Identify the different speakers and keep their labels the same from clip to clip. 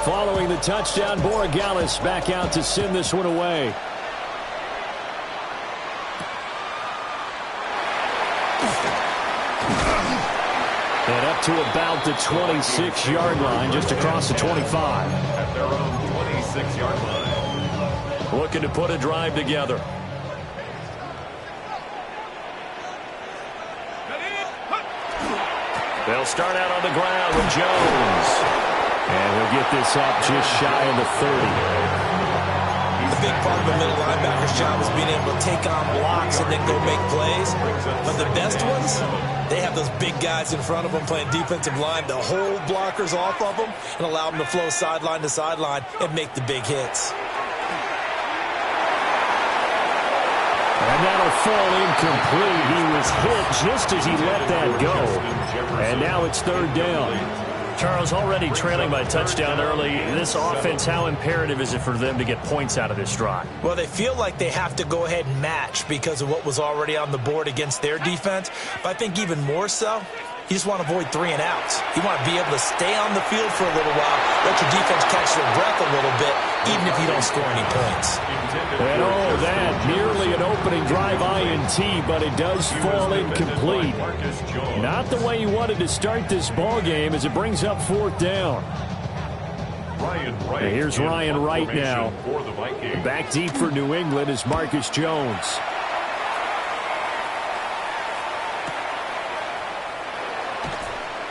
Speaker 1: Following the touchdown, Borregales back out to send this one away. And up to about the 26-yard line, just across the 25.
Speaker 2: At their own 26-yard line.
Speaker 1: Looking to put a drive together. They'll start out on the ground with Jones. And he'll get this up just shy of the 30.
Speaker 3: A big part of a middle linebacker's job is being able to take on blocks and then go make plays. But the best ones, they have those big guys in front of them playing defensive line to hold blockers off of them and allow them to flow sideline to sideline and make the big hits.
Speaker 1: And that'll fall incomplete. He was hit just as he let that go. And now it's third down.
Speaker 4: Charles, already trailing by touchdown early. This offense, how imperative is it for them to get points out of this drive?
Speaker 3: Well, they feel like they have to go ahead and match because of what was already on the board against their defense. But I think even more so, you just want to avoid 3 and outs. You want to be able to stay on the field for a little while, let your defense catch their breath a little bit, even if you don't score any points.
Speaker 1: And oh, that nearly an opening drive INT, but it does fall incomplete. Not the way you wanted to start this ball game as it brings up fourth down. And here's Ryan Wright now. Back deep for New England is Marcus Jones.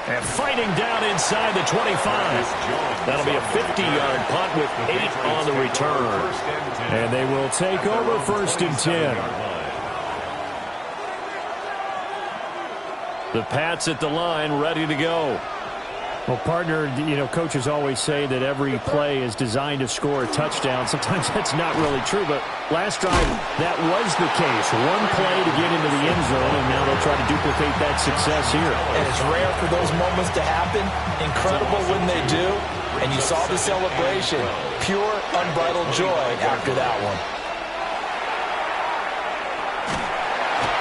Speaker 1: And fighting down inside the 25. That'll be a 50-yard punt with 8 on the return. And they will take over first and 10. The Pats at the line, ready to go. Well, partner, you know, coaches always say that every play is designed to score a touchdown. Sometimes that's not really true, but last drive, that was the case. One play to get into the end zone, and now they'll try to duplicate that success here.
Speaker 3: And it's rare for those moments to happen. Incredible when they do. And you saw the celebration. Pure, unbridled joy after that one.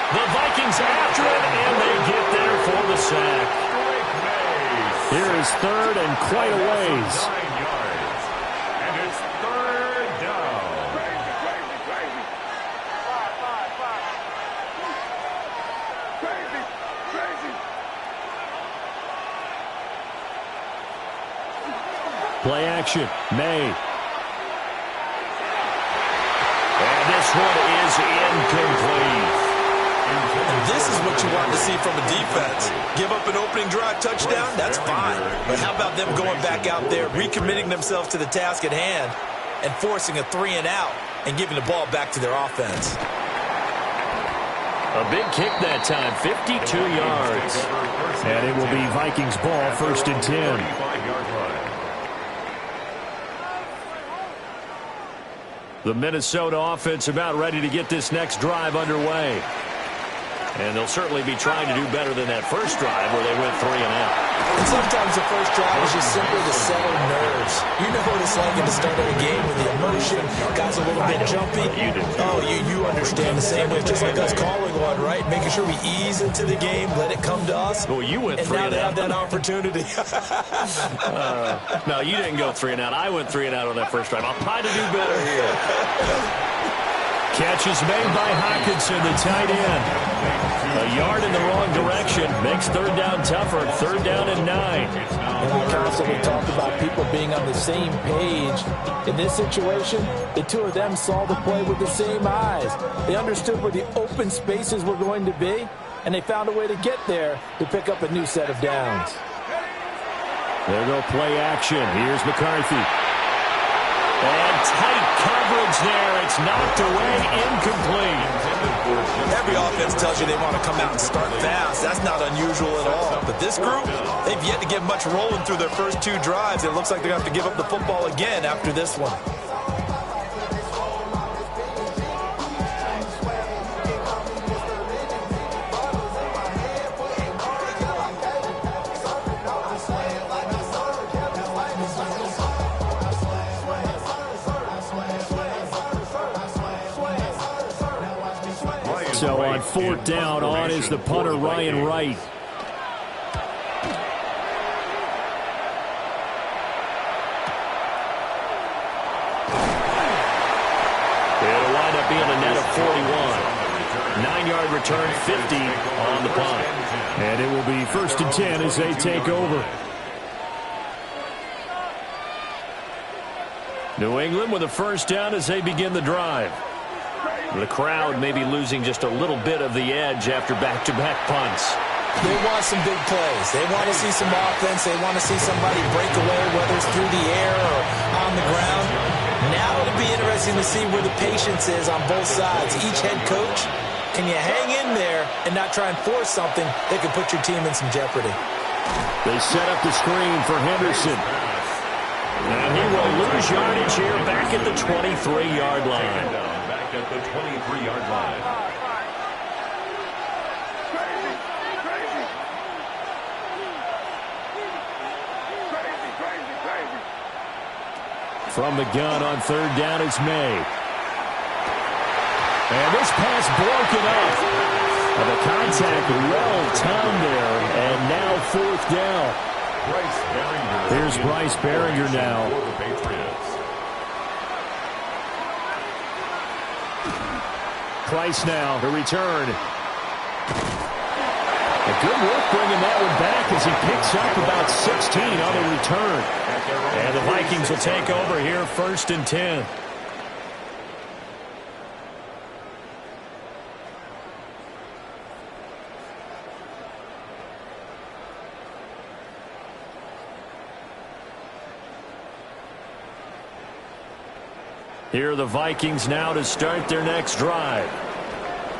Speaker 1: The Vikings after it, and they get there for the sack. Here is third and quite a ways.
Speaker 2: 9 yards. And it's third down.
Speaker 1: Play action. May. And this one is incomplete.
Speaker 3: And this is what you want to see from a defense. Give up an opening drive touchdown, that's fine. But how about them going back out there, recommitting themselves to the task at hand, and forcing a 3 and out and giving the ball back to their offense.
Speaker 1: A big kick that time, 52 yards. And it will be Vikings ball, first and 10. The Minnesota offense about ready to get this next drive underway. And they'll certainly be trying to do better than that first drive where they went 3 and out.
Speaker 3: And sometimes the first drive is just simply to settle nerves. You know what it's like at the start of a game with the emotion, guys a little bit jumpy.
Speaker 1: You do.
Speaker 3: Oh, you understand the same way. Just like us calling one, right? Making sure we ease into the game, let it come to us.
Speaker 1: Well, you went 3 and out.
Speaker 3: And now they have that opportunity.
Speaker 1: No, you didn't go 3 and out. I went 3 and out on that first drive. I'll try to do better here. Catch is made by Hockenson, the tight end. A yard in the wrong direction makes third down tougher. Third down and 9.
Speaker 3: And we constantly talk about people being on the same page. In this situation, the two of them saw the play with the same eyes. They understood where the open spaces were going to be, and they found a way to get there to pick up a new set of downs.
Speaker 1: There go play action. Here's McCarthy. And tight coverage there. It's knocked away, incomplete.
Speaker 3: Every offense tells you they want to come out and start fast. That's not unusual at all. But this group, they've yet to get much rolling through their first 2 drives. It looks like they're going to have to give up the football again after this one.
Speaker 1: So on fourth down, on is the punter, Ryan Wright.
Speaker 4: up being a net of 41. 9-yard return, 50 on the punt.
Speaker 1: And it will be 1st and 10 as they take over. New England with a first down as they begin the drive. The crowd may be losing just a little bit of the edge after back-to-back punts.
Speaker 3: They want some big plays. They want to see some offense. They want to see somebody break away, whether it's through the air or on the ground. Now it'll be interesting to see where the patience is on both sides. Each head coach, can you hang in there and not try and force something that could put your team in some jeopardy?
Speaker 1: They set up the screen for Henderson.
Speaker 4: And he will lose yardage here back at the 23-yard line.
Speaker 2: Back at the 23-yard line.
Speaker 1: From the gun on 3rd down, it's May. And this pass broken up. The contact well-timed there, and now 4th down. Here's Bryce Baringer now. Price now to return. A good work bringing that one back as he picks up about 16 on the return.
Speaker 4: And the Vikings will take over here, 1st and 10. Here are the Vikings now to start their next drive.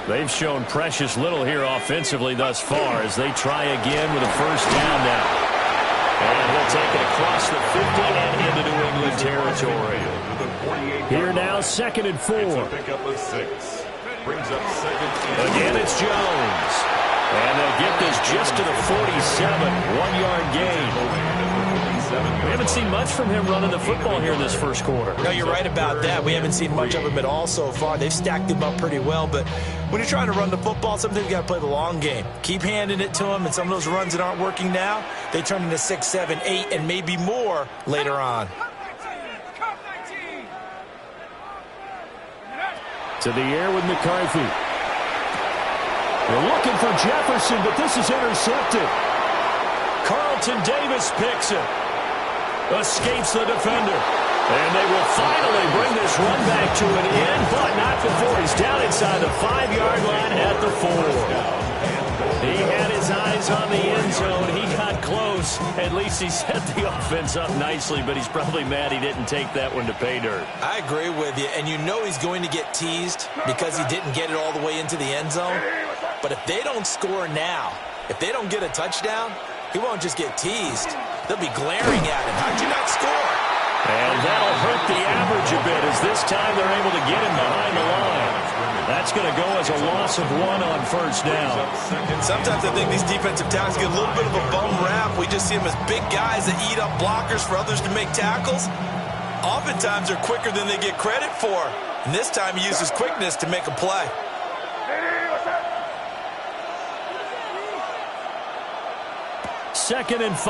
Speaker 4: They've shown precious little here offensively thus far as they try again with a first down now. And he'll take it across the 50 and into New England territory.
Speaker 1: Here now, 2nd and 4.
Speaker 2: Pick up a 6. Brings up 2nd.
Speaker 4: Again, it's Jones. And they'll get this just to the 47. 1-yard gain. We haven't seen much from him running the football here in this first quarter.
Speaker 3: No, you're right about that. We haven't seen much of him at all so far. They've stacked him up pretty well, but when you're trying to run the football, sometimes you got to play the long game. Keep handing it to him, and some of those runs that aren't working now, they turn into 6, 7, 8, and maybe more later on.
Speaker 1: To the air with McCarthy. They're looking for Jefferson, but this is intercepted.
Speaker 4: Carlton Davis picks it. Escapes the defender. And they will finally bring this run back to an end, but not before he's down inside the 5-yard line at the 4. He had his eyes on the end zone. He got close. At least he set the offense up nicely, but he's probably mad he didn't take that one to pay dirt.
Speaker 3: I agree with you, and you know he's going to get teased because he didn't get it all the way into the end zone. But if they don't score now, if they don't get a touchdown, he won't just get teased. They'll be glaring at him. How'd you not score?
Speaker 4: And that'll hurt the average a bit as this time they're able to get him behind the line. That's going to go as a loss of 1 on first down.
Speaker 3: And sometimes I think these defensive tackles get a little bit of a bum rap. We just see them as big guys that eat up blockers for others to make tackles. Oftentimes they're quicker than they get credit for. And this time he uses quickness to make a play.
Speaker 1: Second and 5.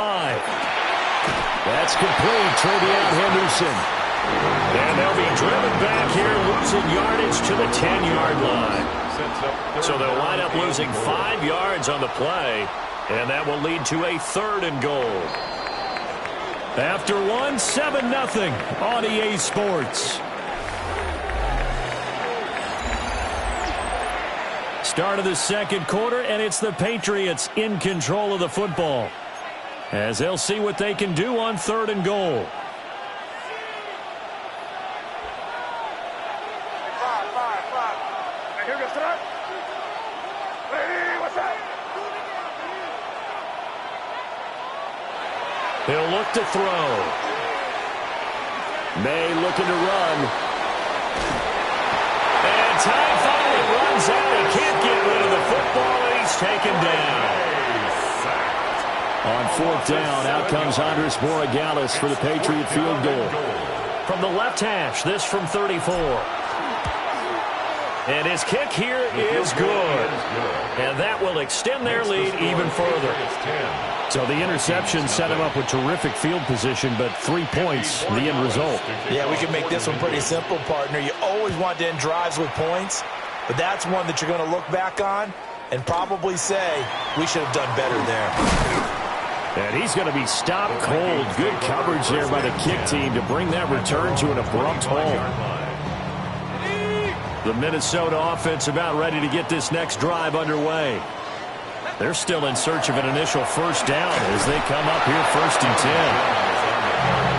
Speaker 1: That's complete. Travion Henderson.
Speaker 4: And they'll be driven back here, losing yardage to the 10-yard line. So they'll wind up losing 5 yards on the play, and that will lead to a 3rd and goal. After 1, 7-0 on EA Sports. Start of the second quarter, and it's the Patriots in control of the football, as they'll see what they can do on 3rd and goal. He'll look to throw.
Speaker 1: May looking to run.
Speaker 4: And time finally runs out. He can't get rid of the football, and he's taken down.
Speaker 1: On 4th down, out comes Andres Borregales for the Patriot field goal.
Speaker 4: From the left hash, this from 34. And his kick here is good. And that will extend their lead even further.
Speaker 1: So the interception set him up with terrific field position, but 3 points, the end result.
Speaker 3: Yeah, we can make this one pretty simple, partner. You always want to end drives with points, but that's one that you're going to look back on and probably say, we should have done better there.
Speaker 1: And he's going to be stopped cold. Good coverage there by the kick team to bring that return to an abrupt halt. The Minnesota offense about ready to get this next drive underway. They're still in search of an initial first down as they come up here 1st and 10.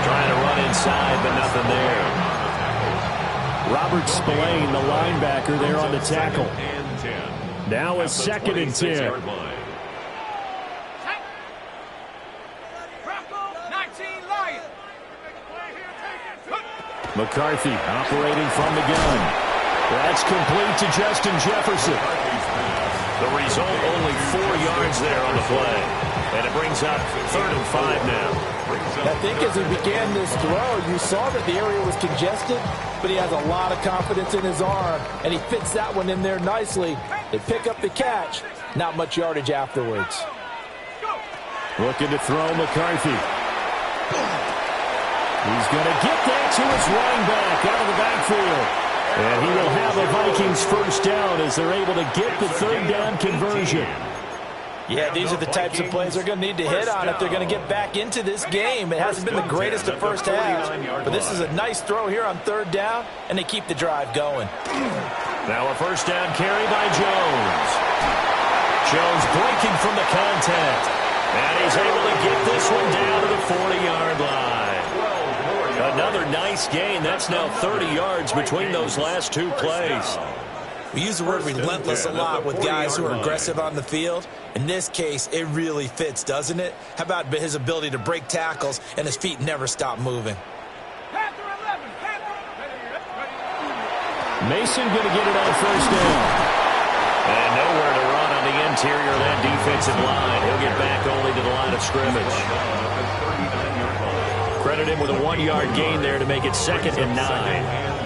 Speaker 1: Trying to run inside, but nothing there. Robert Spillane, the linebacker, there on the tackle. Now a 2nd and 10. McCarthy operating from the gun. That's complete to Justin Jefferson.
Speaker 4: The result, only 4 yards there on the play. And it brings up 3rd and 5 now.
Speaker 3: I think as he began this throw, you saw that the area was congested, but he has a lot of confidence in his arm, and he fits that one in there nicely. They pick up the catch, not much yardage afterwards.
Speaker 1: Looking to throw McCarthy. He's going to get that to his running back out of the backfield. And he will have a Vikings first down as they're able to get the 3rd down conversion.
Speaker 3: Yeah, these are the types of plays they're going to need to hit on if they're going to get back into this game. It hasn't been the greatest of first halves, but this is a nice throw here on 3rd down, and they keep the drive going.
Speaker 4: Now a first down carry by Jones. Jones breaking from the contact. And he's able to get this one down to the 40-yard line. Another nice gain. That's now 30 yards between those last 2 plays.
Speaker 3: We use the word relentless a lot with guys who are aggressive on the field. In this case, it really fits, doesn't it? How about his ability to break tackles and his feet never stop moving?
Speaker 1: Mason going to get it on 1st down.
Speaker 4: And nowhere to run on the interior of that defensive line. He'll get back only to the line of scrimmage. Credit him with a 1-yard gain there to make it 2nd and 9.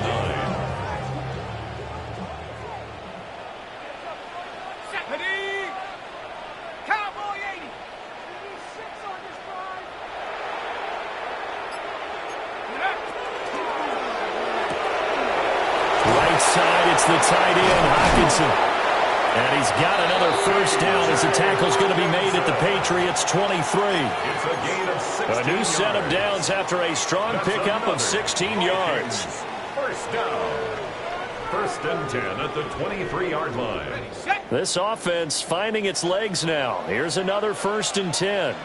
Speaker 1: Right side, it's the tight end, Hockenson. And he's got another first down as the tackle's going to be made at the Patriots' 23.
Speaker 4: A new set of downs after a strong pickup of 16 yards.
Speaker 2: First down. 1st and 10 at the 23-yard line.
Speaker 1: This offense finding its legs now. Here's another 1st and 10.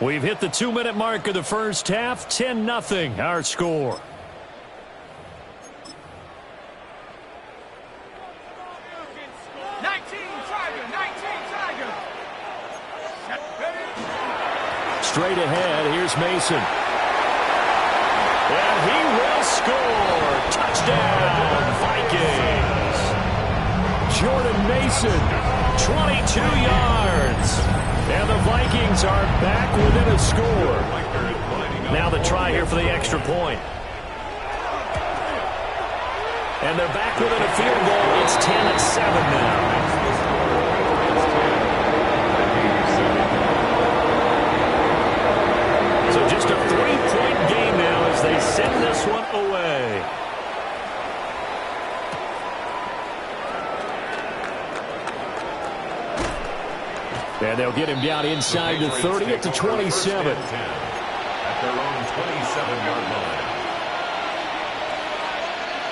Speaker 1: We've hit the 2-minute mark of the first half. 10-0 our score. Straight ahead, here's Mason. And he will score. Touchdown, Vikings. Jordan Mason, 22 yards. And the Vikings are back within a score. Now the try here for the extra point. And they're back within a field goal. It's 10-7 now. So just a 3-point game now as they send this one away. And they'll get him down inside the 30 at the 27.
Speaker 2: At their own 27-yard line.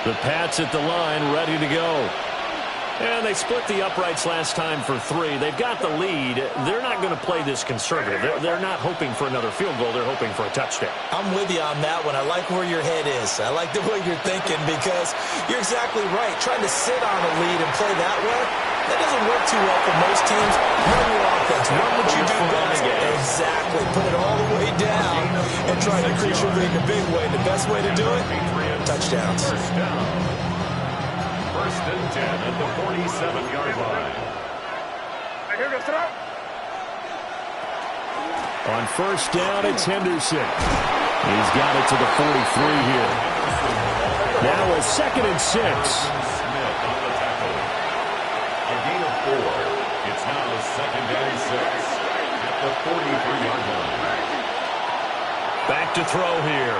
Speaker 1: The Pats at the line, ready to go. And they split the uprights last time for 3. They've got the lead. They're not going to play this conservative. They're not hoping for another field goal. They're hoping for a touchdown.
Speaker 3: I'm with you on that one. I like where your head is. I like the way you're thinking because you're exactly right. Trying to sit on a lead and play that way, that doesn't work too well for most teams. Run your offense. Run what you do best. Exactly. Put it all the way down and try to increase your lead in a big way. The best way to do it, touchdowns.
Speaker 2: First down. 1st and 10 at the 47-yard line.
Speaker 1: On first down, it's Henderson. He's got it to the 43 here. Now a 2nd and 6.
Speaker 2: Smith on the tackle. A gain of 4. It's now 2nd and 6 at the 43-yard line.
Speaker 4: Back to throw here.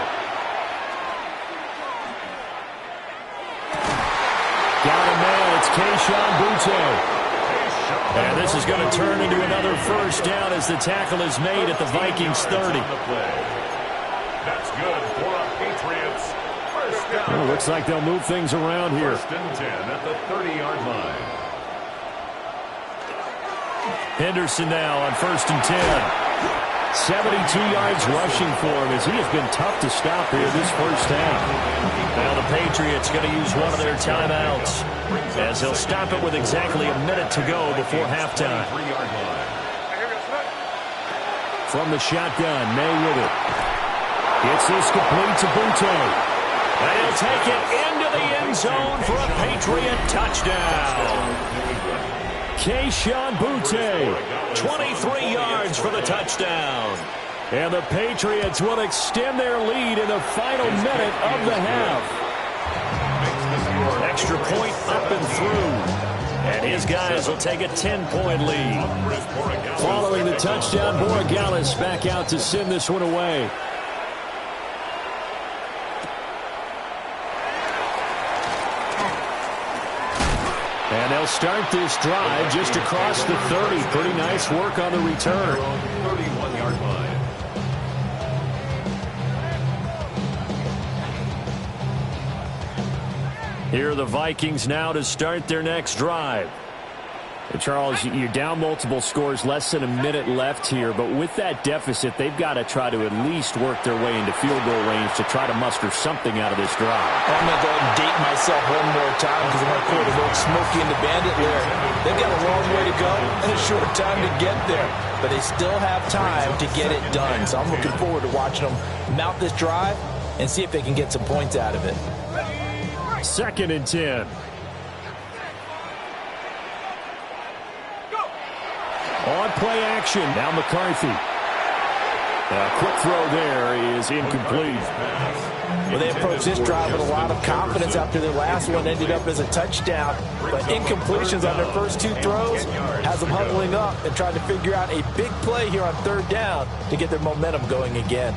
Speaker 1: Got a man. It's Kayshon Boutte. And this is going to turn into another first down as the tackle is made at the Vikings 30.
Speaker 2: That's good for a Patriots. First down.
Speaker 1: Well, looks like they'll move things around here.
Speaker 2: 1st and 10 at the 30-yard line.
Speaker 1: Henderson now on 1st and 10. 72 yards rushing for him as he has been tough to stop here this first half.
Speaker 4: Now the Patriots going to use one of their timeouts as they'll stop it with exactly a minute to go before halftime.
Speaker 1: From the shotgun, May with it. It's this complete to Boutte.
Speaker 4: And he'll take it into the end zone for a Patriot touchdown.
Speaker 1: Kayshon Boutte.
Speaker 4: 23 yards for the touchdown.
Speaker 1: And the Patriots will extend their lead in the final minute of the half.
Speaker 4: Extra point up and through. And his guys will take a 10-point lead.
Speaker 1: Following the touchdown, Borregales back out to send this one away. And they'll start this drive just across the 30. Pretty nice work on the return.
Speaker 2: 31-yard line.
Speaker 1: Here are the Vikings now to start their next drive. And Charles, you're down multiple scores, less than a minute left here. But with that deficit, they've got to try to at least work their way into field goal range to try to muster something out of this drive.
Speaker 3: I'm going to go ahead and date myself one more time because I'm going to put a little Smokey and the Bandit there. They've got a long way to go and a short time to get there. But they still have time to get it done. So I'm looking forward to watching them mount this drive and see if they can get some points out of it.
Speaker 1: 2nd and 10. On play action. Now McCarthy. A quick throw there is incomplete.
Speaker 3: Well, they approached this drive with a lot of confidence after their last one ended up as a touchdown. But incompletions on their first 2 throws has them huddling up and trying to figure out a big play here on 3rd down to get their momentum going again.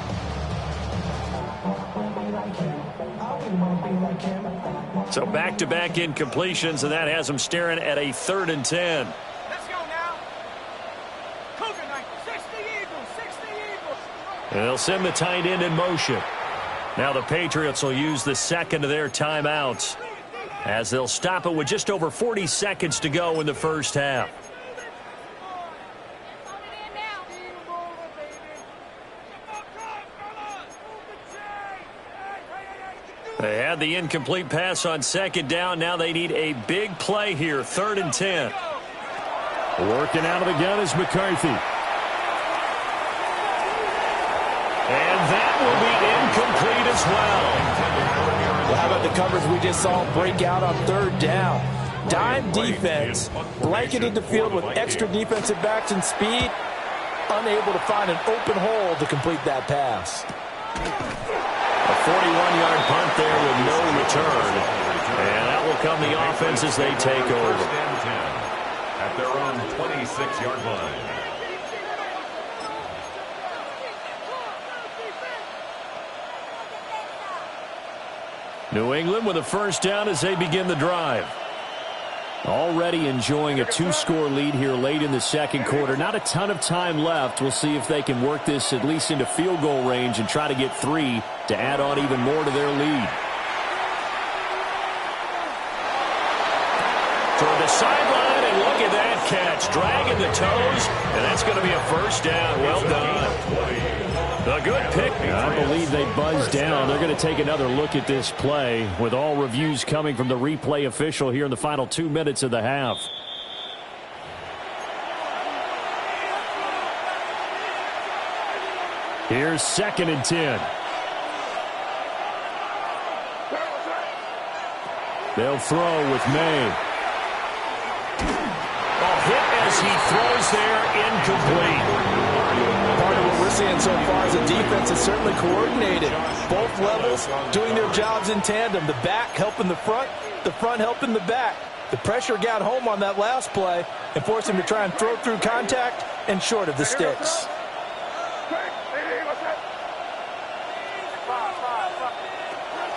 Speaker 4: So back-to-back incompletions, and that has them staring at a 3rd and 10. And they'll send the tight end in motion. Now the Patriots will use the 2nd of their timeouts as they'll stop it with just over 40 seconds to go in the first half. They had the incomplete pass on 2nd down. Now they need a big play here, 3rd and 10.
Speaker 1: Working out of the gun is McCarthy.
Speaker 4: And that will be incomplete as well.
Speaker 3: How about the coverage we just saw break out on 3rd down? Dime defense, blanketed the field with extra defensive backs and speed, unable to find an open hole to complete that pass.
Speaker 4: A 41-yard punt there with no return. And that will come the offense as they take over.
Speaker 2: 1st and 10 at their own 26-yard line.
Speaker 1: New England with a first down as they begin the drive. Already enjoying a 2-score lead here late in the 2nd quarter. Not a ton of time left. We'll see if they can work this at least into field goal range and try to get 3 to add on even more to their lead.
Speaker 4: Toward the sideline, and look at that catch. Dragging the toes, and that's going to be a first down. Well done. A good pick.
Speaker 1: I believe they buzzed down. They're going to take another look at this play with all reviews coming from the replay official here in the final 2 minutes of the half. Here's 2nd and 10. They'll throw with May.
Speaker 4: Oh, hit as he throws there, incomplete.
Speaker 3: Part of what we're seeing so far is the defense is certainly coordinated. Both levels doing their jobs in tandem. The back helping the front helping the back. The pressure got home on that last play and forced him to try and throw through contact and short of the sticks.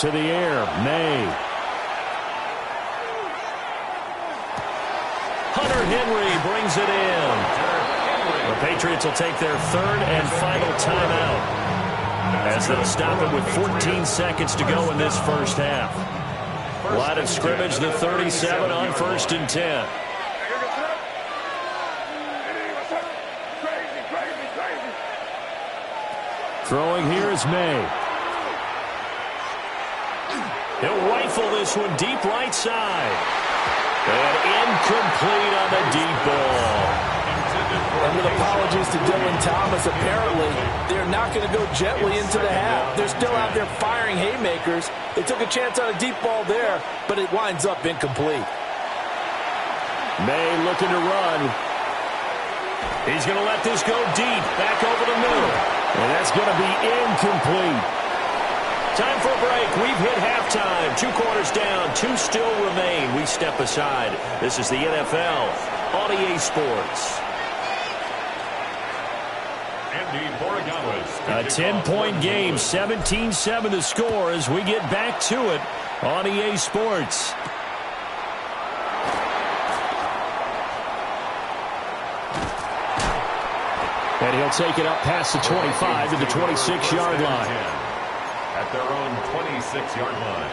Speaker 1: To the air, May.
Speaker 4: Hunter Henry brings it in. The Patriots will take their third and final timeout, as they'll stop it with 14 seconds to go in this first half. Line of scrimmage, the 37 on 1st and 10.
Speaker 1: Throwing here is May.
Speaker 4: He'll rifle this one deep right side. And incomplete on the deep ball.
Speaker 3: And with apologies to Dylan Thomas, apparently they're not going to go gently into the half. They're still out there firing haymakers. They took a chance on a deep ball there, but it winds up incomplete.
Speaker 1: May looking to run.
Speaker 4: He's going to let this go deep, back over the middle.
Speaker 1: And that's going to be incomplete.
Speaker 4: Time for a break. We've hit halftime. 2 quarters down. 2 still remain. We step aside. This is the NFL on EA Sports.
Speaker 1: A 10-point game, 17-7 the score as we get back to it on EA Sports. And he'll take it up past the 25 to the 26-yard line.
Speaker 2: At their own 26-yard line.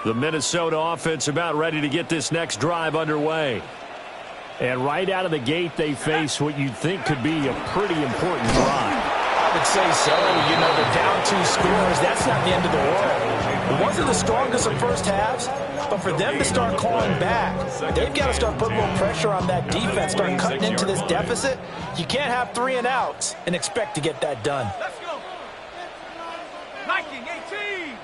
Speaker 1: The Minnesota offense about ready to get this next drive underway. And right out of the gate, they face what you'd think could be a pretty important drive.
Speaker 3: I would say so. You know, they're down 2 scores. That's not the end of the world. It wasn't the strongest of first halves, but for them to start clawing back, they've got to start putting a little pressure on that defense, start cutting into this deficit. You can't have 3 and outs and expect to get that done.
Speaker 5: Let's go. 19-18.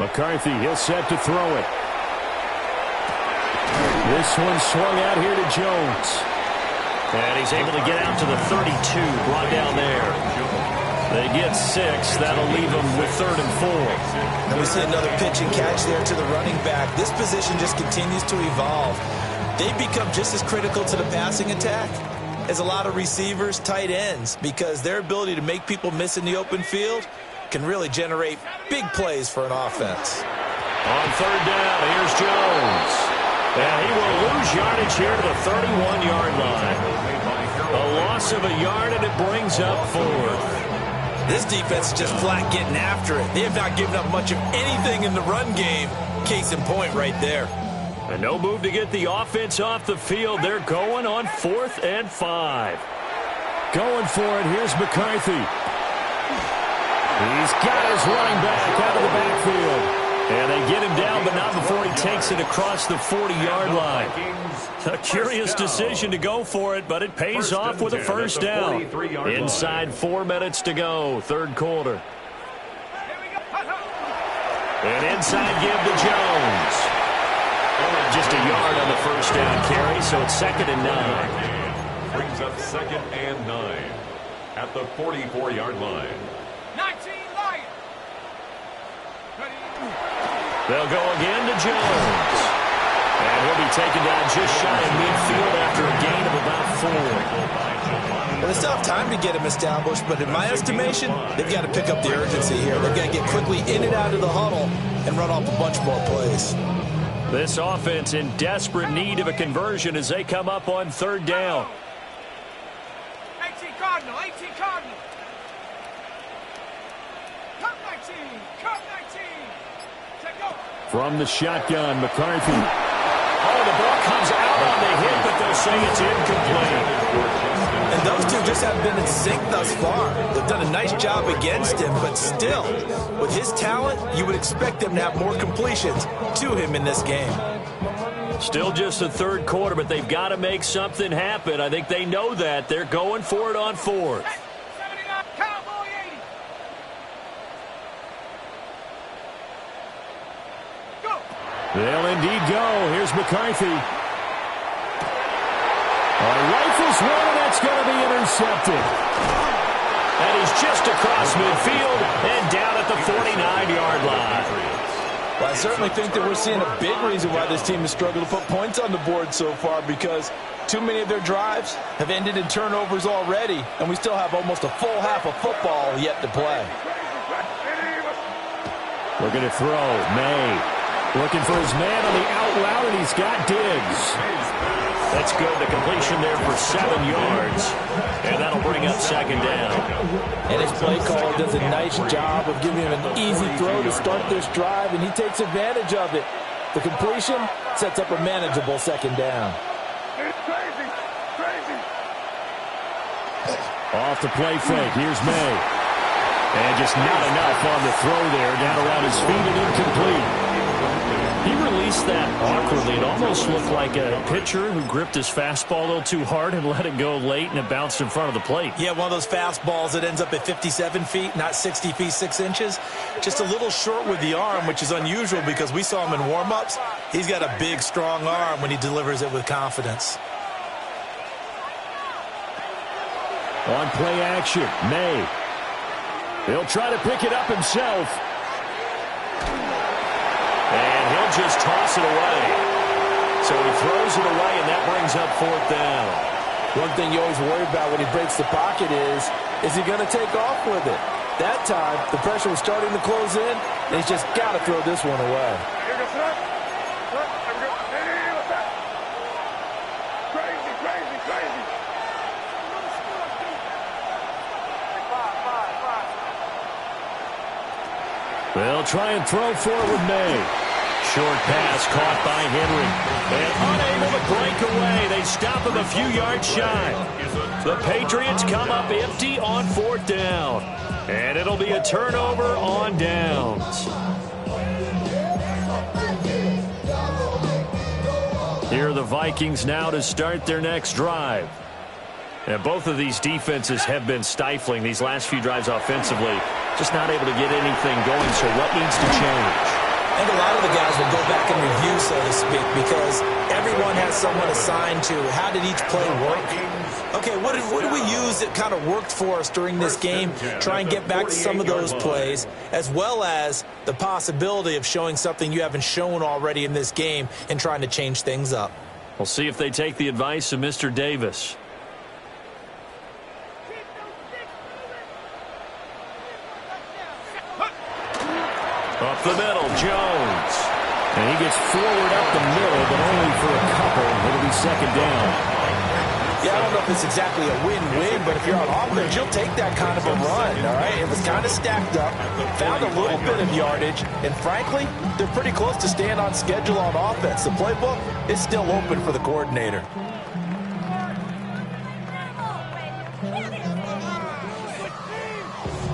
Speaker 1: McCarthy, he'll set to throw it. This one swung out here to Jones.
Speaker 4: And he's able to get out to the 32, brought down there. They get 6. That'll leave them with 3rd and 4.
Speaker 3: And we see another pitch and catch there to the running back. This position just continues to evolve. They become just as critical to the passing attack as a lot of receivers, tight ends, because their ability to make people miss in the open field can really generate big plays for an offense.
Speaker 4: On 3rd down, here's Jones. And he will lose yardage here to the 31-yard line. A loss of a yard, and it brings up 4th.
Speaker 3: This defense is just flat getting after it. They have not given up much of anything in the run game. Case in point right there.
Speaker 4: And no move to get the offense off the field. They're going on 4th and 5.
Speaker 1: Going for it. Here's McCarthy. He's got his running back out of the backfield. And they get him down, but not before he takes it across the 40-yard line. A curious decision to go for it, but it pays off with a first down. Inside 4 minutes to go, 3rd quarter. And inside give to Jones. Just a yard on the first down carry, so it's 2nd and 9.
Speaker 2: Brings up 2nd and 9 at the 44-yard line.
Speaker 5: 19 Lions.
Speaker 4: They'll go again to Jones. And he'll be taken down just shy of midfield after a gain of about 4.
Speaker 3: Well, they still have time to get him established, but in my estimation, they've got to pick up the urgency here. They've got to get quickly in and out of the huddle and run off a bunch more plays.
Speaker 1: This offense in desperate need of a conversion as they come up on 3rd down.
Speaker 5: 18 Cardinal, 18 Cardinal. Cut 19, cut 19. Take go.
Speaker 1: From the shotgun, McCarthy.
Speaker 4: Oh, the ball comes out on the hit, but they'll say it's incomplete.
Speaker 3: And those two just haven't been in sync thus far. They've done a nice job against him, but still, with his talent, you would expect them to have more completions to him in this game.
Speaker 1: Still just the 3rd quarter, but they've got to make something happen. I think they know that. They're going for it on 4th.
Speaker 5: 79, Cowboy 80.
Speaker 1: They'll indeed go. Here's McCarthy. Rifles one, and that's going to be intercepted.
Speaker 4: And he's just across midfield and down at the 49-yard line.
Speaker 3: Well, I certainly think that we're seeing a big reason why this team has struggled to put points on the board so far, because too many of their drives have ended in turnovers already, and we still have almost a full half of football yet to play.
Speaker 1: Looking to throw. May. Looking for his man on the out route, and he's got Diggs.
Speaker 4: That's good. The completion there for 7 yards. And that'll bring up second down.
Speaker 3: And his play caller does a nice job of giving him an easy throw to start this drive, and he takes advantage of it. The completion sets up a manageable second down.
Speaker 1: Off the play fake. Here's May. And just not enough on the throw there. Down around his feet and incomplete.
Speaker 4: He released that awkwardly. It almost looked like a pitcher who gripped his fastball a little too hard and let it go late, and it bounced in front of the plate.
Speaker 3: Yeah, one of those fastballs that ends up at 57 feet, not 60 feet, 6 inches. Just a little short with the arm, which is unusual because we saw him in warm-ups. He's got a big, strong arm when he delivers it with confidence.
Speaker 1: On play action, May. He'll try to pick it up himself.
Speaker 4: And he'll just toss it away. So he throws it away, and that brings up fourth down.
Speaker 3: One thing you always worry about when he breaks the pocket is he going to take off with it? That time, the pressure was starting to close in, and he's just got to throw this one away.
Speaker 1: They'll try and throw forward May.
Speaker 4: Short pass caught by Henry. And unable to break away. They stop him a few yards shy. The Patriots come up empty on fourth down. And it'll be a turnover on downs. Here are the Vikings now to start their next drive. And both of these defenses have been stifling these last few drives offensively. Just not able to get anything going, so what needs to change?
Speaker 3: I think a lot of the guys will go back and review, so to speak, because everyone has someone assigned to how did each play work. Okay, what did we use that kind of worked for us during this game? Try and get back to some of those plays, as well as the possibility of showing something you haven't shown already in this game and trying to change things up.
Speaker 4: We'll see if they take the advice of Mr. Davis. Up the middle, Jones.
Speaker 1: And he gets forward up the middle, but only for a couple. It'll be second down.
Speaker 3: Yeah, I don't know if it's exactly a win-win, but if you're on offense, you'll take that kind of a run, all right? It was kind of stacked up, found a little bit of yardage, and frankly, they're pretty close to staying on schedule on offense. The playbook is still open for the coordinator.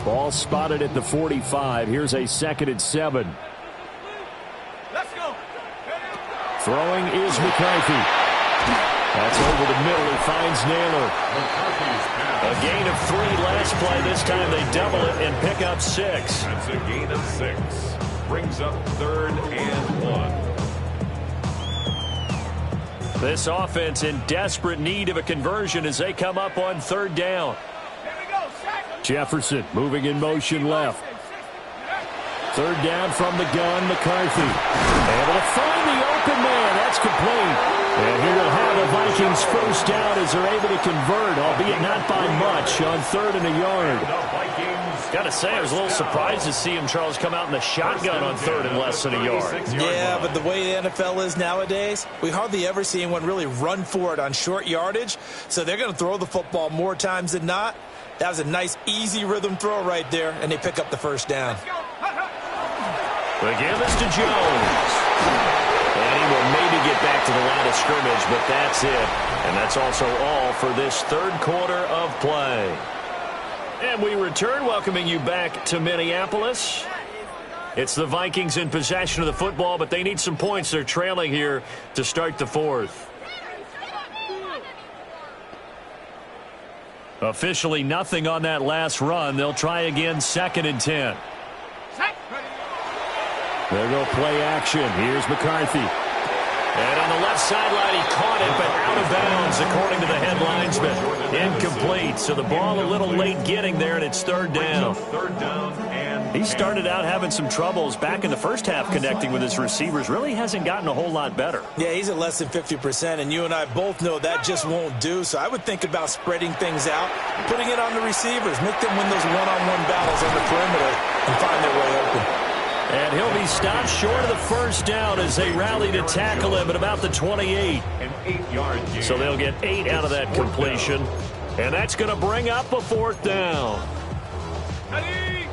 Speaker 1: Ball spotted at the 45. Here's a 2nd and 7.
Speaker 5: Let's go.
Speaker 1: Throwing is McCarthy. That's over the middle. He finds Naylor.
Speaker 4: A gain of 3 last play. This time they double it and pick up 6.
Speaker 2: That's a gain of 6. Brings up 3rd and 1.
Speaker 4: This offense in desperate need of a conversion as they come up on 3rd down.
Speaker 1: Jefferson moving in motion left. 3rd down from the gun, McCarthy. Able to find the open man. That's complete. And he will have the Vikings first down as they're able to convert, albeit not by much, on 3rd and a yard.
Speaker 4: Got to say, I was a little surprised to see him, Charles, come out in the shotgun on 3rd and less than a yard.
Speaker 3: Yeah, but the way the NFL is nowadays, we hardly ever see anyone really run for it on short yardage. So they're going to throw the football more times than not. That was a nice, easy rhythm throw right there, and they pick up the first down.
Speaker 4: The give is to Jones. And he will maybe get back to the line of scrimmage, but that's it. And that's also all for this 3rd quarter of play. And we return, welcoming you back to Minneapolis. It's the Vikings in possession of the football, but they need some points. They're trailing here to start the 4th. Officially nothing on that last run. They'll try again, 2nd and 10.
Speaker 1: There go play action. Here's McCarthy.
Speaker 4: And on the left sideline, he caught it, but out of bounds, according to the head linesman. Incomplete, so the ball a little late getting there, and it's third down.
Speaker 1: He started out having some troubles back in the first half connecting with his receivers. Really hasn't gotten a whole lot better.
Speaker 3: Yeah, he's at less than 50%, and you and I both know that just won't do. So I would think about spreading things out, putting it on the receivers, make them win those one-on-one battles on the perimeter, and find their way open.
Speaker 4: And he'll be stopped short of the first down as they rally to tackle him at about the 28. So they'll get 8 out of that completion. And that's going to bring up a fourth down.
Speaker 5: Ready?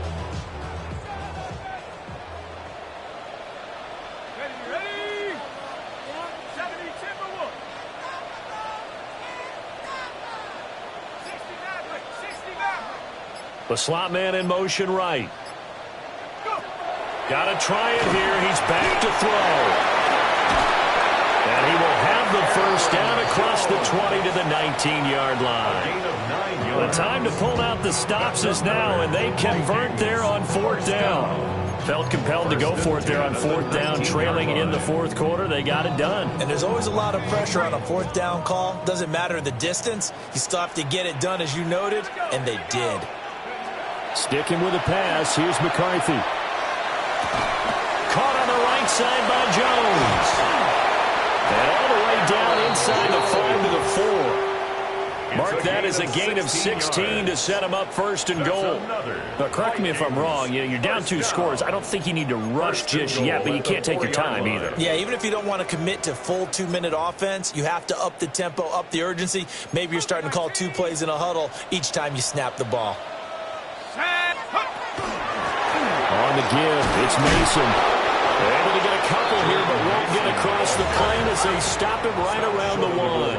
Speaker 5: Ready? 70 Timberwolves. 60 Maverick. 60 Maverick.
Speaker 4: The slot man in motion right. Got to try it here. He's back to throw. And he will have the first down across the 20 to the 19-yard line. The time to pull out the stops is now, and they convert there on fourth down. Felt compelled to go for it there on fourth down, trailing in the fourth quarter. They got it done.
Speaker 3: And there's always a lot of pressure on a fourth down call. Doesn't matter the distance. You stop to get it done, as you noted, and they did.
Speaker 1: Sticking with the pass. Here's McCarthy.
Speaker 4: Caught on the right side by Jones. And all the way down inside the 5 to the 4. Mark that as a gain of 16 to set him up first and goal.
Speaker 1: But correct me if I'm wrong. You're down 2 scores. I don't think you need to rush just yet, but you can't take your time either.
Speaker 3: Yeah, even if you don't want to commit to full 2-minute offense, you have to up the tempo, up the urgency. Maybe you're starting to call 2 plays in a huddle each time you snap the ball.
Speaker 1: On the give, it's Mason.
Speaker 4: Able to get a couple here, but won't get across the plane as they stop him right around the 1.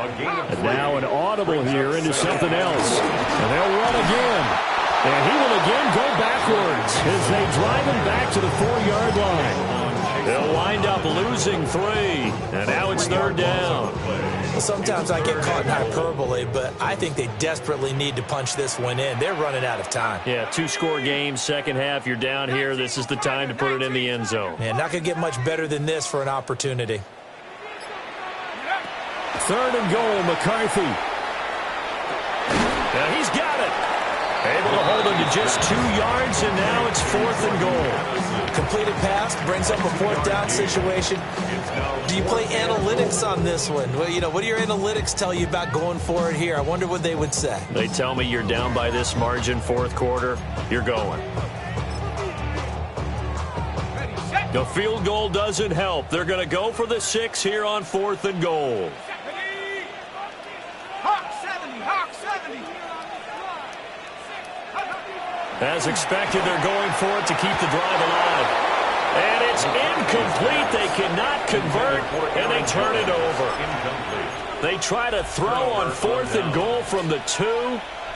Speaker 1: And now an audible here into something else. And they'll run again. And he will again go backwards as they drive him back to the 4-yard line.
Speaker 4: They'll wind up losing 3. And now it's third down.
Speaker 3: Well, sometimes I get caught in hyperbole, but I think they desperately need to punch this one in. They're running out of time.
Speaker 4: Yeah, 2-score game, second half. You're down here. This is the time to put it in the end zone.
Speaker 3: Man, not going to get much better than this for an opportunity.
Speaker 1: Third and goal, McCarthy.
Speaker 4: Now he's got it. Able to hold him to just 2 yards, and now it's fourth and goal.
Speaker 3: Completed pass, brings up a fourth down situation. Do you play analytics on this one? Well, what do your analytics tell you about going for it here? I wonder what they would say.
Speaker 4: They tell me you're down by this margin, fourth quarter. You're going. The field goal doesn't help. They're going to go for the 6 here on fourth and goal. As expected, they're going for it to keep the drive alive. And it's incomplete. They cannot convert, and they turn it over. They try to throw on fourth and goal from the 2,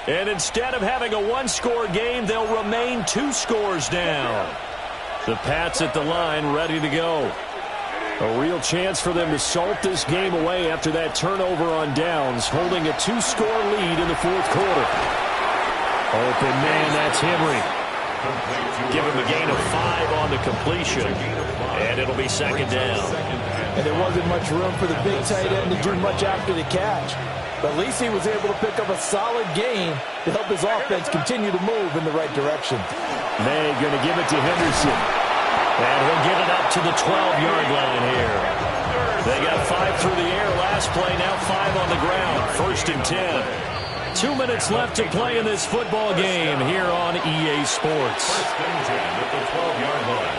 Speaker 4: and instead of having a 1-score game, they'll remain 2 scores down. The Pats at the line ready to go.
Speaker 1: A real chance for them to salt this game away after that turnover on downs, holding a 2-score lead in the fourth quarter. Open man, that's Henry.
Speaker 4: Give him a gain of 5 on the completion, and it'll be second down.
Speaker 6: And there wasn't much room for the big tight end to do much after the catch. But at least he was able to pick up a solid gain to help his offense continue to move in the right direction.
Speaker 1: May going to give it to Henderson.
Speaker 4: And he'll get it up to the 12-yard line here. They got 5 through the air last play, now 5 on the ground. First and 10.
Speaker 1: 2 minutes left to play in this football game here on EA Sports.
Speaker 2: First and 10 at the 12-yard line.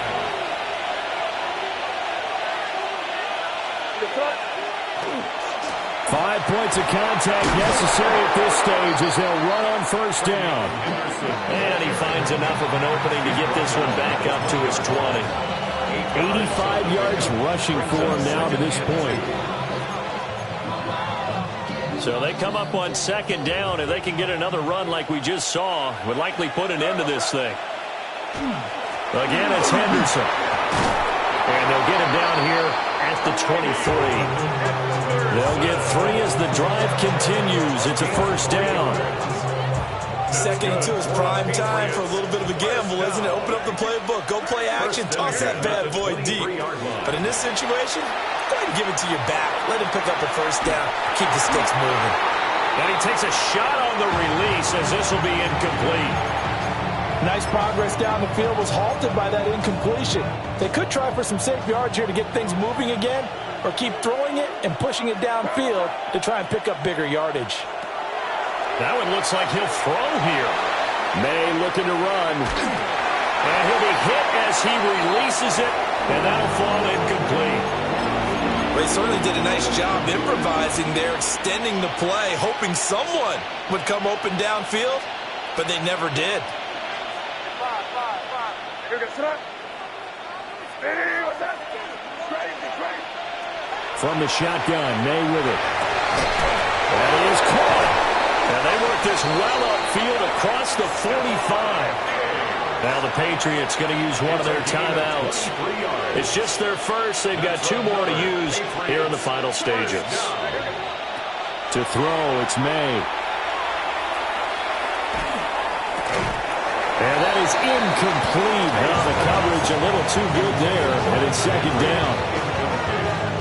Speaker 1: 5 points of contact necessary at this stage as they'll run on first down.
Speaker 4: And he finds enough of an opening to get this one back up to his 20.
Speaker 1: 85 yards rushing for him now to this point.
Speaker 4: So they come up on second down. If they can get another run like we just saw, would likely put an end to this thing.
Speaker 1: Again, it's Henderson.
Speaker 4: And they'll get him down here at the 23.
Speaker 1: They'll get 3 as the drive continues. It's a first down.
Speaker 3: Second and 2 is prime time for a little bit of a gamble, isn't it? Open up the playbook, go play action, toss that bad boy deep. But in this situation, go ahead and give it to your back. Let him pick up the first down, keep the sticks moving.
Speaker 4: And he takes a shot on the release as this will be incomplete.
Speaker 6: Nice progress down the field, was halted by that incompletion. They could try for some safe yards here to get things moving again, or keep throwing it and pushing it downfield to try and pick up bigger yardage.
Speaker 4: That one looks like he'll throw here.
Speaker 1: May looking to run.
Speaker 4: And he'll be hit as he releases it, and that'll fall incomplete.
Speaker 3: They certainly did a nice job improvising there, extending the play, hoping someone would come open downfield, but they never did.
Speaker 1: From the shotgun, May with it. That is caught.
Speaker 4: And they work this well upfield across the 45. Now the Patriots going to use one of their timeouts. It's just their first. They've got 2 more to use here in the final stages.
Speaker 1: To throw, it's May. And that is incomplete. Now the coverage a little too good there, and it's second down.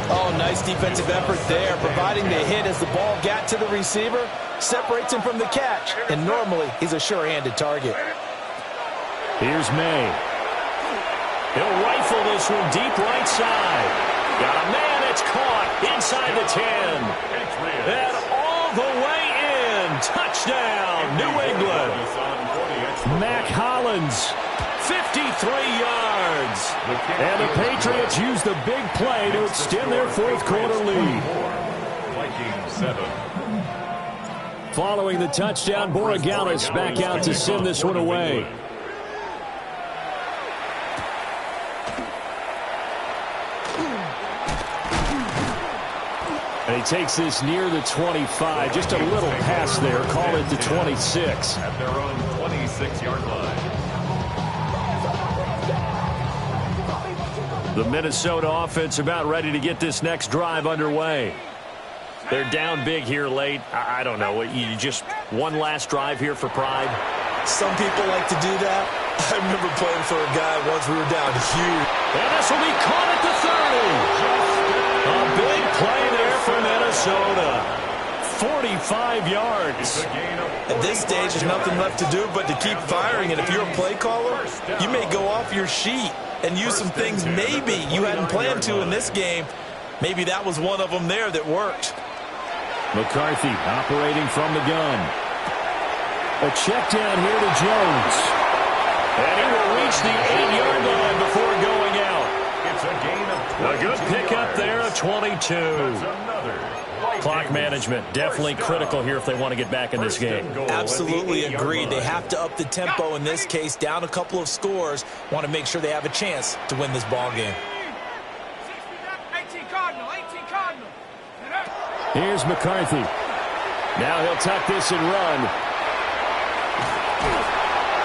Speaker 6: Oh, nice defensive effort there, providing the hit as the ball got to the receiver, separates him from the catch, and normally he's a sure-handed target.
Speaker 1: Here's May.
Speaker 4: He'll rifle this one deep right side. Got a man, it's caught inside the 10. And all the way in. Touchdown, New England.
Speaker 1: Mac Hollins,
Speaker 4: 53 yards.
Speaker 1: And the Patriots use the big play to extend their fourth-quarter lead.
Speaker 2: Vikings 7.
Speaker 1: Following the touchdown, Borregales back out to send this one away. And he takes this near the 25. Just a little pass there. Call it the 26.
Speaker 2: At their own 26-yard line.
Speaker 1: The Minnesota offense about ready to get this next drive underway.
Speaker 4: They're down big here late. I don't know. You just one last drive here for pride.
Speaker 3: Some people like to do that. I remember playing for a guy once we were down huge.
Speaker 4: And this will be caught at the 30. A big play there for Minnesota. 45 yards.
Speaker 3: At this stage, there's nothing left to do but to keep firing. And if you're a play caller, you may go off your sheet and use some things maybe you hadn't planned to in this game. Maybe that was one of them there that worked.
Speaker 1: McCarthy operating from the gun. A check down here to Jones.
Speaker 4: And he will reach the 8-yard line before going out.
Speaker 2: It's a gain of 22.
Speaker 4: A good pickup there of 22.
Speaker 2: That's another.
Speaker 4: Clock management definitely critical here if they want to get back in this game.
Speaker 3: Absolutely agreed. They have to up the tempo in this case, down a couple of scores. Want to make sure they have a chance to win this ball game.
Speaker 5: 18 Cardinal, 18 Cardinal.
Speaker 1: Here's McCarthy. Now he'll tuck this and run.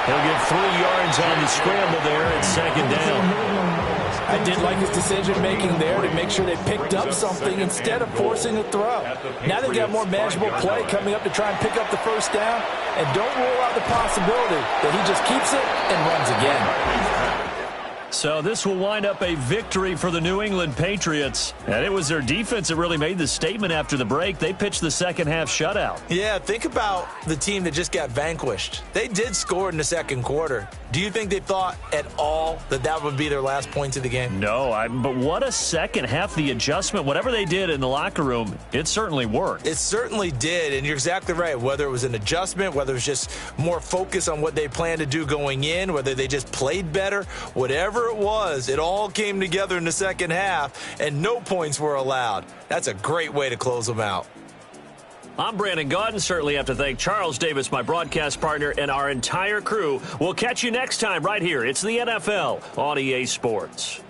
Speaker 4: He'll get 3 yards on the scramble there at second down.
Speaker 6: I did like his decision-making there to make sure they picked up something instead of forcing a throw. Now they've got more manageable play coming up to try and pick up the first down, and don't rule out the possibility that he just keeps it and runs again.
Speaker 4: So this will wind up a victory for the New England Patriots. And it was their defense that really made the statement after the break. They pitched the second-half shutout.
Speaker 3: Yeah, think about the team that just got vanquished. They did score in the second quarter. Do you think they thought at all that that would be their last points of the game?
Speaker 4: No, but what a second half. The adjustment, whatever they did in the locker room, it certainly worked.
Speaker 3: It certainly did, and you're exactly right. Whether it was an adjustment, whether it was just more focus on what they planned to do going in, whether they just played better, whatever it was, it all came together in the second half, and no points were allowed. That's a great way to close them out.
Speaker 4: I'm Brandon Gaudin. Certainly have to thank Charles Davis, my broadcast partner, and our entire crew. We'll catch you next time right here. It's the NFL on EA Sports.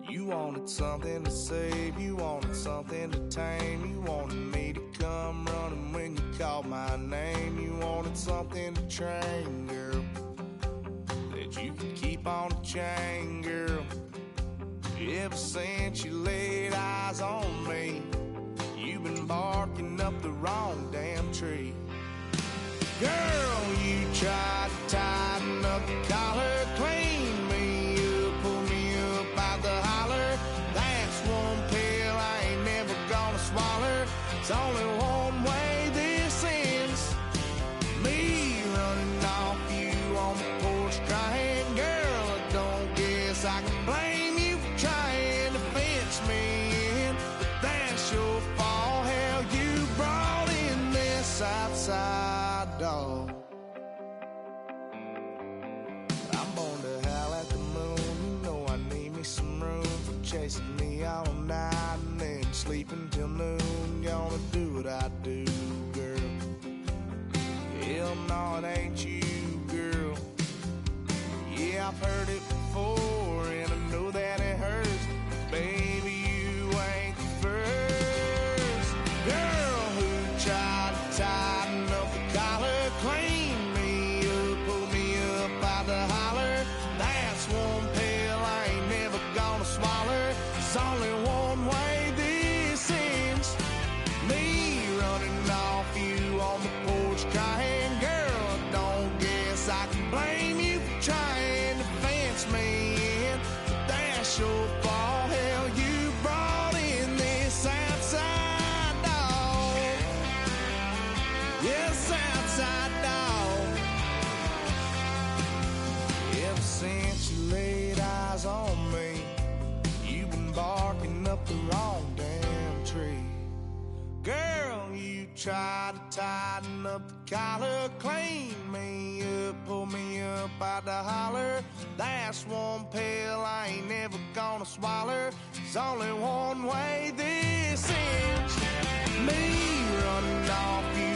Speaker 7: You wanted something to save, you wanted something to tame. You wanted me to come running when you called my name. You wanted something to train, girl, that you could keep on the chain, girl. Ever since you laid eyes on me, you've been barking up the wrong damn tree. Girl, you tried to tighten up the collar, clean me up, pull me up out the holler. That's one pill I ain't never gonna swallow. It's only one way this ends. Me running off you on the porch crying. Girl, I don't guess I can blame you for trying to fence me in, but that's your fault. Hell, you brought in this outside dog. I'm born to howl at the moon. You know I need me some room for chasing me all night and then sleeping till noon. Gonna do what I do, girl. Hell no, it ain't you, girl. Yeah, I've heard it before and I know that it hurts. Baby, you ain't the first girl who tried to tighten up the collar, clean me up, pull me up out the holler. That's one pill I ain't never gonna swallow. There's only one way this ends. Me running off you on the porch crying. Girl, I don't guess I can blame you for trying to fence me in, but that's your fault. Hell, you brought in this outside dog. Yes, outside dog. Ever since you laid eyes on me, you've been barking up the wrong damn tree. Girl, you tried to tighten up the collar, clean me up, pull me up out the holler. That's one pill I ain't never gonna swallow. There's only one way this ends. Me running off you